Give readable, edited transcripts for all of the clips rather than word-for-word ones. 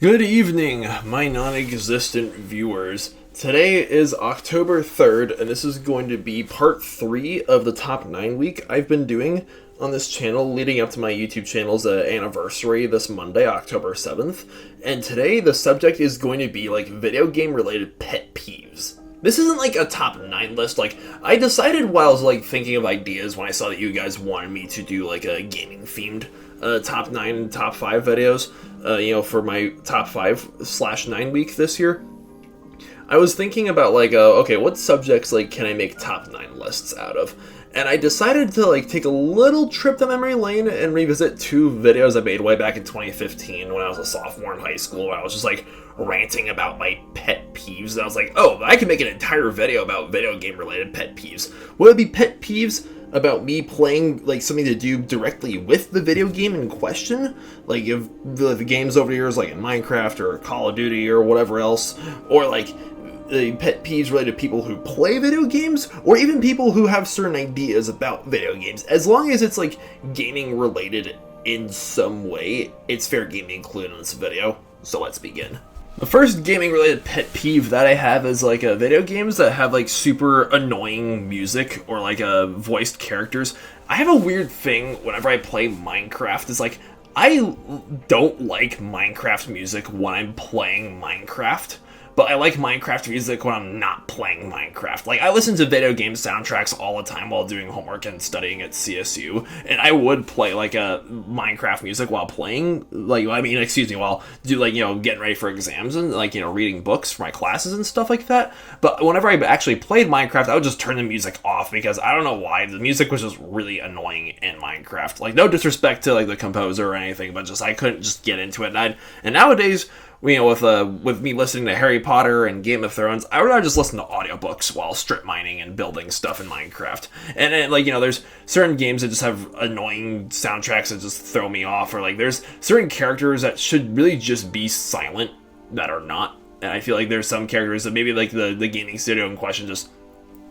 Good evening, my non-existent viewers. Today is October 3rd, and this is going to be part 3 of the top 9 week I've been doing on this channel leading up to my YouTube channel's anniversary this Monday, October 7th. And today the subject is going to be like video game related pet peeves. This isn't like a top 9 list. Like, I decided while I was like thinking of ideas when I saw that you guys wanted me to do like a gaming themed top 9 and top 5 videos, for my top 5/9 week this year. I was thinking about like, okay, what subjects like can I make top 9 lists out of? And I decided to like take a little trip to memory lane and revisit 2 videos I made way back in 2015 when I was a sophomore in high school. I was just like ranting about my pet peeves. And I was like, oh, I can make an entire video about video game related pet peeves. Would it be pet peeves about me playing like something to do directly with the video game in question? Like if the games over the years like in Minecraft or Call of Duty or whatever else, or like pet peeves related to people who play video games, or even people who have certain ideas about video games. As long as it's like gaming related in some way, it's fair game to include in this video. So let's begin. The first gaming related pet peeve that I have is like video games that have like super annoying music or like voiced characters. I have a weird thing whenever I play Minecraft. It's like I don't like Minecraft music when I'm playing Minecraft, but I like Minecraft music when I'm not playing Minecraft. Like, I listen to video game soundtracks all the time while doing homework and studying at CSU, and I would play, like, Minecraft music while playing, while getting ready for exams and, reading books for my classes and stuff like that. But whenever I actually played Minecraft, I would just turn the music off because I don't know why. The music was just really annoying in Minecraft. Like, no disrespect to, the composer or anything, but just, I couldn't just get into it. And nowadays, with me listening to Harry Potter and Game of Thrones, I would rather just listen to audiobooks while strip mining and building stuff in Minecraft. And there's certain games that just have annoying soundtracks that just throw me off, or there's certain characters that should really just be silent that are not. And I feel like there's some characters that maybe the gaming studio in question just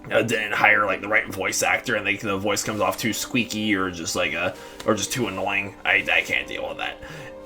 didn't hire the right voice actor, and the voice comes off too squeaky or just too annoying. I can't deal with that.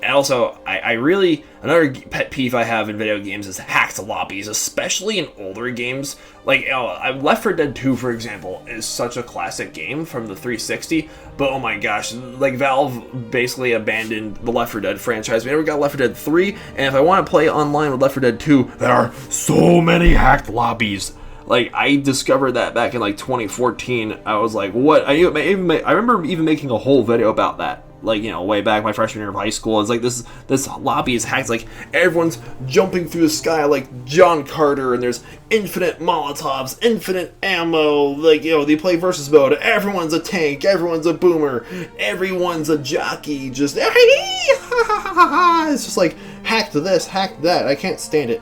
And also, another pet peeve I have in video games is hacked lobbies, especially in older games. Left 4 Dead 2, for example, is such a classic game from the 360, but oh my gosh, Valve basically abandoned the Left 4 Dead franchise. We never got Left 4 Dead 3, and if I want to play online with Left 4 Dead 2, there are so many hacked lobbies. I discovered that back in 2014. I was like, what? I remember even making a whole video about that. Way back my freshman year of high school. It's this lobby is hacked. Everyone's jumping through the sky like John Carter, and there's infinite Molotovs, infinite ammo. They play versus mode. Everyone's a tank. Everyone's a boomer. Everyone's a jockey. It's just hacked this, hacked that. I can't stand it.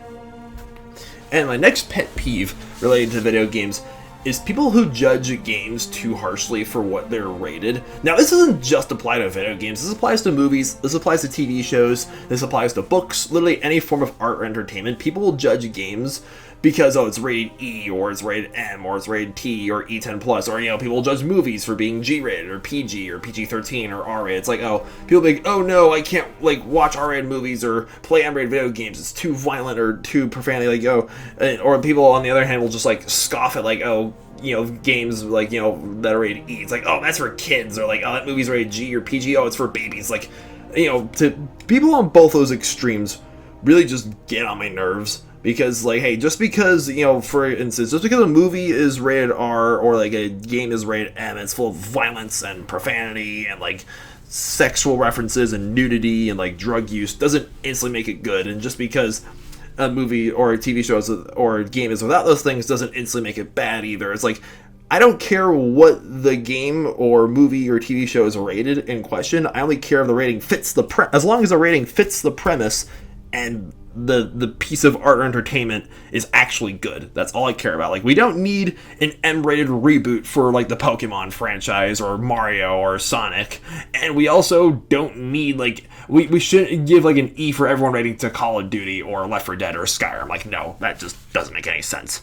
And my next pet peeve related to video games is people who judge games too harshly for what they're rated. Now, this doesn't just apply to video games. This applies to movies, this applies to TV shows, this applies to books, literally any form of art or entertainment. People will judge games because, it's rated E, or it's rated M, or it's rated T, or E10+, or, people will judge movies for being G-rated, or PG, or PG-13, or R-rated. It's people be like, oh no, I can't, watch R-rated movies, or play M-rated video games, it's too violent, or too profanity, or people, on the other hand, will just, scoff at, games, that are rated E. It's oh, that's for kids, or oh, that movie's rated G or PG, oh, it's for babies. To people on both those extremes really just get on my nerves. Because, hey, just because, for instance, just because a movie is rated R or, a game is rated M, it's full of violence and profanity and, sexual references and nudity and, drug use, doesn't instantly make it good. And just because a movie or a TV show or a game is without those things doesn't instantly make it bad either. It's I don't care what the game or movie or TV show is rated in question. I only care if the rating fits as long as the rating fits the premise and the piece of art or entertainment is actually good. That's all I care about. We don't need an M-rated reboot for the Pokemon franchise or Mario or Sonic, and we also don't need we shouldn't give an E for everyone rating to Call of Duty or Left 4 Dead or Skyrim. No, that just doesn't make any sense.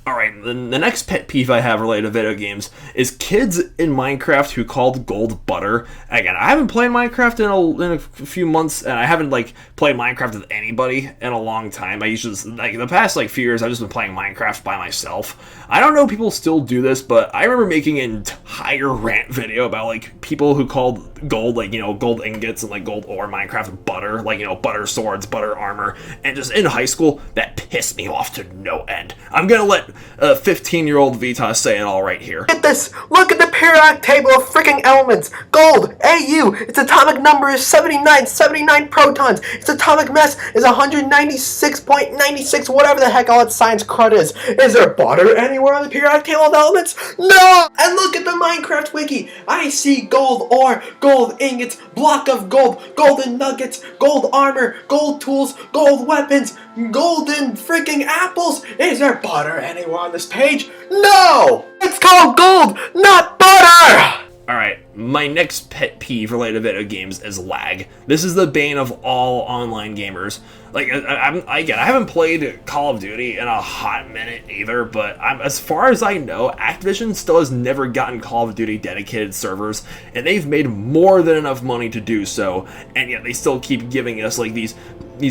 Alright, the next pet peeve I have related to video games is kids in Minecraft who called gold butter. Again, I haven't played Minecraft in a few months, and I haven't, like, played Minecraft with anybody in a long time. I usually, like, the past, like, few years, I've just been playing Minecraft by myself. I don't know if people still do this, but I remember making an entire rant video about, like, people who called gold, like, gold ingots and, like, gold ore Minecraft butter, like, butter swords, butter armor, and just in high school, that pissed me off to no end. I'm gonna let 15-year-old Vita say it all right here. Get this! Look at the periodic table of freaking elements! Gold, AU, its atomic number is 79 protons. Its atomic mass is 196.96, whatever the heck all its science crud is. Is there butter anywhere on the periodic table of elements? No! And look at the Minecraft wiki. I see gold ore, gold ingots, block of gold, golden nuggets, gold armor, gold tools, gold weapons, golden freaking apples. Is there butter anywhere on this page? No! It's called gold, not butter! Alright, my next pet peeve related to video games is lag. This is the bane of all online gamers. Like, I haven't played Call of Duty in a hot minute either, but as far as I know, Activision still has never gotten Call of Duty dedicated servers, and they've made more than enough money to do so, and yet they still keep giving us, like, these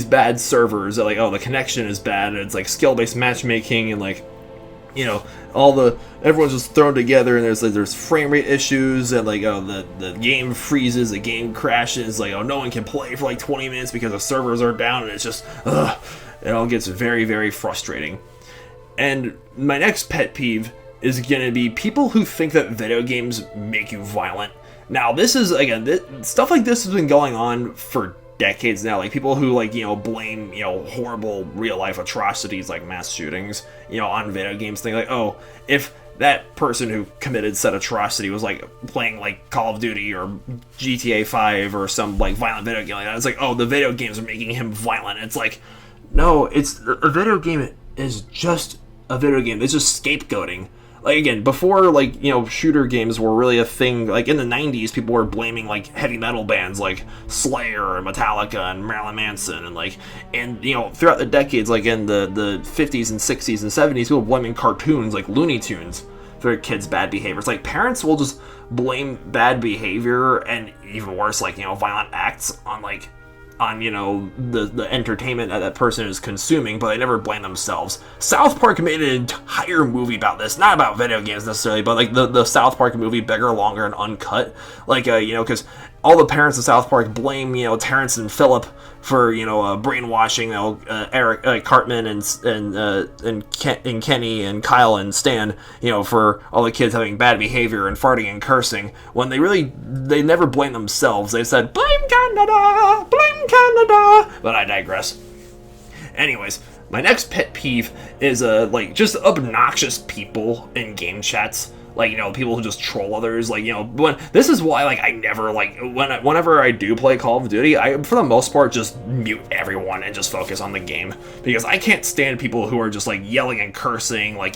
bad servers that, like, oh, the connection is bad, and it's, like, skill-based matchmaking, and, like, everyone's just thrown together, and there's frame rate issues, and like, oh, the game freezes, the game crashes, like, oh, no one can play for like 20 minutes because the servers are down, and it's just, it all gets very, very frustrating. And my next pet peeve is gonna be people who think that video games make you violent. Now, this is, again, stuff like this has been going on for decades now. Like, people who, like, blame, horrible real-life atrocities like mass shootings, on video games, think like, oh, if that person who committed said atrocity was, like, playing, like, Call of Duty or GTA 5 or some, like, violent video game like that, it's like, oh, the video games are making him violent. It's like, no, a video game is just a video game. It's just scapegoating. Like, again, before, like, shooter games were really a thing, like, in the 90s, people were blaming, like, heavy metal bands like Slayer and Metallica and Marilyn Manson, and throughout the decades, like, in the 50s and 60s and 70s, people were blaming cartoons like Looney Tunes for their kids' bad behavior. It's like, parents will just blame bad behavior and, even worse, like, violent acts on, the entertainment that person is consuming, but they never blame themselves. South Park made an entire movie about this, not about video games necessarily, but like the South Park movie, Bigger, Longer, and Uncut. Like, because all the parents of South Park blame, Terrence and Phillip for, brainwashing, Eric Cartman and Kenny and Kyle and Stan, for all the kids having bad behavior and farting and cursing, when they never blame themselves. They said, blame Canada, blame Canada. But I digress. Anyways, my next pet peeve is, just obnoxious people in game chats. Like, people who just troll others. Like, this is why, like, I never, like, whenever I do play Call of Duty, I, for the most part, just mute everyone and just focus on the game. Because I can't stand people who are just, like, yelling and cursing, like,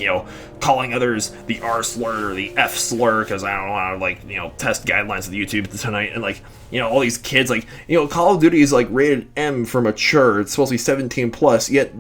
calling others the R slur or the F slur, because I don't want to, like, test guidelines of YouTube tonight. And, like, all these kids, like, Call of Duty is, like, rated M for mature. It's supposed to be 17 plus, yet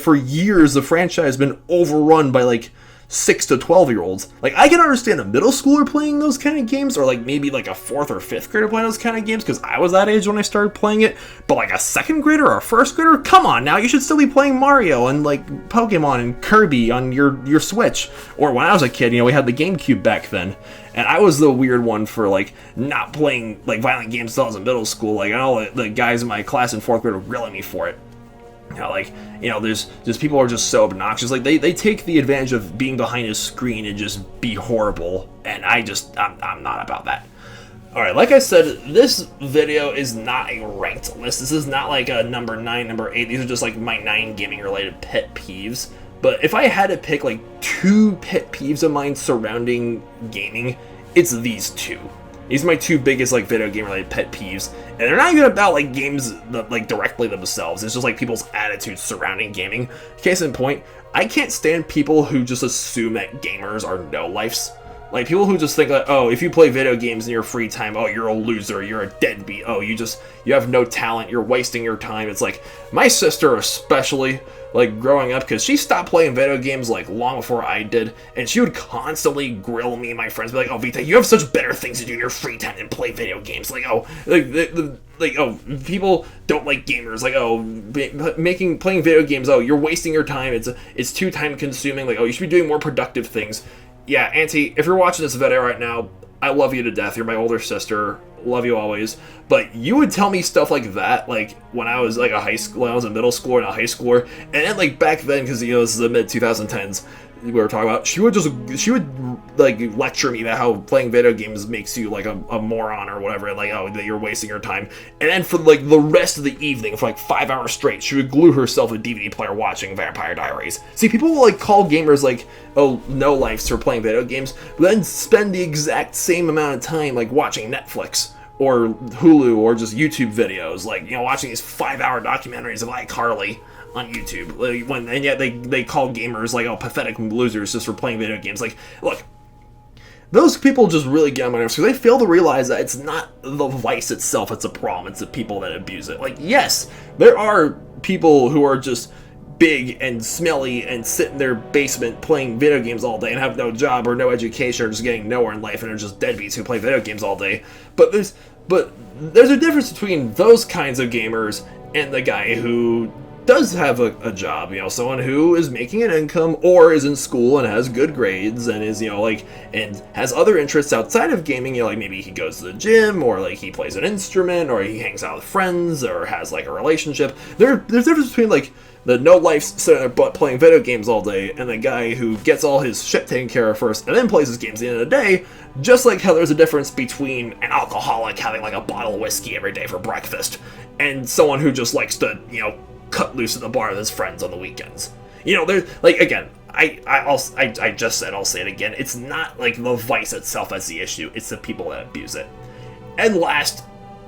for years, the franchise has been overrun by, like, 6 to 12-year-olds. Like, I can understand a middle schooler playing those kind of games, or like maybe like a 4th or 5th grader playing those kind of games, because I was that age when I started playing it. But like a 2nd grader or a 1st grader, come on now, you should still be playing Mario and like Pokemon and Kirby on your Switch. Or when I was a kid, we had the GameCube back then, and I was the weird one for like not playing like violent games until I was in middle school. Like, I know the guys in my class in 4th grade were grilling me for it. There's people who are just so obnoxious. Like, they take the advantage of being behind a screen and just be horrible, and I'm not about that. Alright, like I said, this video is not a ranked list. This is not like a number 9, number 8. These are just like my 9 gaming related pet peeves. But if I had to pick like 2 pet peeves of mine surrounding gaming, it's these 2. These are my 2 biggest, like, video game-related pet peeves. And they're not even about, like, games, like, directly themselves. It's just, like, people's attitudes surrounding gaming. Case in point, I can't stand people who just assume that gamers are no-lifes. Like, people who just think, like, oh, if you play video games in your free time, oh, you're a loser, you're a deadbeat, oh, you have no talent, you're wasting your time. It's like, my sister especially, like, growing up, because she stopped playing video games, like, long before I did, and she would constantly grill me and my friends, be like, oh, Vita, you have such better things to do in your free time than play video games. Like, oh, oh, people don't like gamers. Like, oh, playing video games, oh, you're wasting your time, it's too time consuming. Like, oh, you should be doing more productive things. Yeah, Auntie, if you're watching this video right now, I love you to death. You're my older sister. Love you always. But you would tell me stuff like that, like, when I was, like, when I was a middle schooler and a high schooler. And then, like, back then, because, you know, this is the mid-2010s, we were talking about, she would, like, lecture me about how playing video games makes you, like, a moron or whatever, and, like, oh, that you're wasting your time. And then for, like, the rest of the evening, for, like, 5 hours straight, she would glue herself a DVD player watching Vampire Diaries. See, people will, like, call gamers, like, oh, no-lifes for playing video games, but then spend the exact same amount of time, like, watching Netflix or Hulu or just YouTube videos, like, you know, watching these 5-hour documentaries of iCarly on YouTube, and yet they call gamers, like, oh, pathetic losers just for playing video games. Like, look, those people just really get on my nerves because they fail to realize that it's not the vice itself that's a problem, it's the people that abuse it. Like, yes, there are people who are just big and smelly and sit in their basement playing video games all day and have no job or no education or just getting nowhere in life and are just deadbeats who play video games all day. But there's a difference between those kinds of gamers and the guy who does have a job, you know, someone who is making an income or is in school and has good grades and is, you know, like, and has other interests outside of gaming, you know, like maybe he goes to the gym or like he plays an instrument or he hangs out with friends or has like a relationship. There's a difference between like the no-life sitting there but playing video games all day and the guy who gets all his shit taken care of first and then plays his games at the end of the day, just like how there's a difference between an alcoholic having like a bottle of whiskey every day for breakfast and someone who just likes to, you know, cut loose at the bar with his friends on the weekends. You know, there's, like, again, I just said, I'll say it again, it's not, like, the vice itself that's the issue, it's the people that abuse it. And last,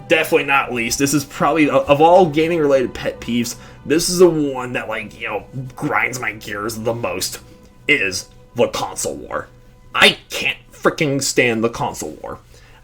definitely not least, this is probably, of all gaming-related pet peeves, this is the one that, like, you know, grinds my gears the most, is the console war. I can't freaking stand the console war.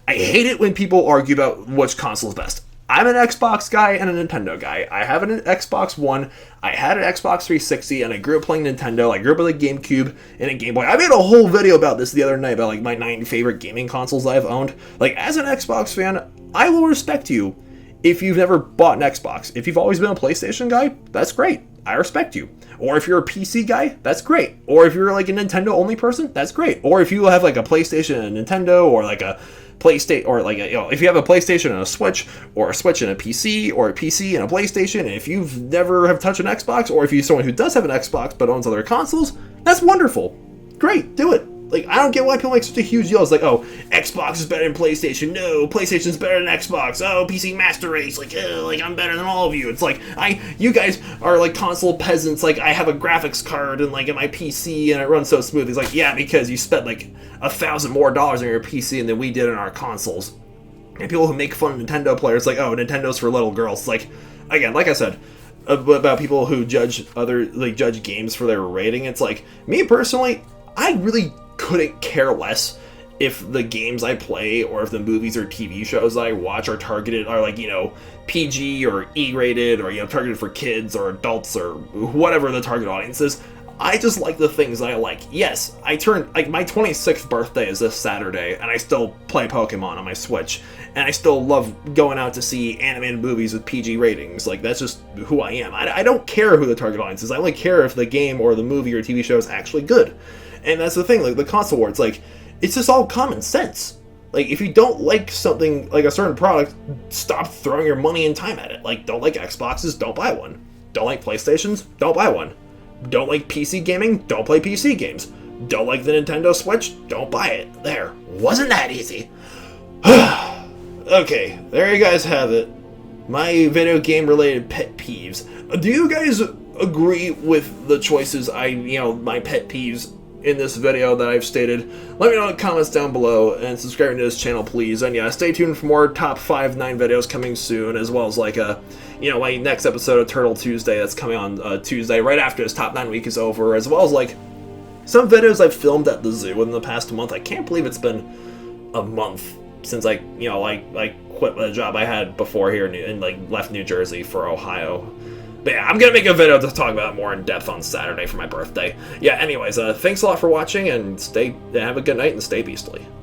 I hate it when people argue about which console is best. I'm an Xbox guy and a Nintendo guy. I have an Xbox One, I had an Xbox 360, and I grew up playing Nintendo. I grew up with a GameCube and a Game Boy. I made a whole video about this the other night, about like my 9 favorite gaming consoles I've owned. Like, as an Xbox fan, I will respect you if you've never bought an Xbox. If you've always been a PlayStation guy, that's great. I respect you. Or if you're a PC guy, that's great. Or if you're like a Nintendo only person, that's great. Or if you have like a PlayStation and a Nintendo, or like a PlayStation, or like, you know, if you have a PlayStation and a Switch, or a Switch and a PC, or a PC and a PlayStation, and if you've never have touched an Xbox, or if you're someone who does have an Xbox but owns other consoles, that's wonderful. Great, do it. Like, I don't get why people make such a huge deal. It's like, oh, Xbox is better than PlayStation. No, PlayStation's better than Xbox. Oh, PC Master Race. Like, I'm better than all of you. It's like, you guys are like console peasants. Like, I have a graphics card and like in my PC and it runs so smooth. It's like, yeah, because you spent like $1,000 more on your PC than we did on our consoles. And people who make fun of Nintendo players, like, oh, Nintendo's for little girls. It's like, again, like I said, about people who judge games for their rating. It's like, me personally, I really couldn't care less if the games I play or if the movies or TV shows I watch are like, you know, PG or E-rated or, you know, targeted for kids or adults or whatever the target audience is. I just like the things I like. Yes, I turned, like, my 26th birthday is this Saturday, and I still play Pokemon on my Switch, and I still love going out to see animated movies with PG ratings. Like, that's just who I am. I don't care who the target audience is. I only care if the game or the movie or TV show is actually good. And that's the thing, like, the console war, it's like, it's just all common sense. Like, if you don't like something, like a certain product, stop throwing your money and time at it. Like, don't like Xboxes, don't buy one. Don't like PlayStations, don't buy one. Don't like PC gaming, don't play PC games. Don't like the Nintendo Switch, don't buy it. There. Wasn't that easy? Okay, there you guys have it. My video game related pet peeves. Do you guys agree with the choices my pet peeves in this video that I've stated? Let me know in the comments down below, and subscribe to this channel, please. And yeah, stay tuned for more top 5 9 videos coming soon, as well as like my next episode of Turtle Tuesday that's coming on Tuesday right after this top 9 week is over, as well as like Some videos I've filmed at the zoo in the past month. I can't believe it's been a month since I quit the job I had before here and left New Jersey for Ohio. But yeah, I'm gonna make a video to talk about it more in depth on Saturday for my birthday. Yeah, anyways, thanks a lot for watching, and have a good night and stay beastly.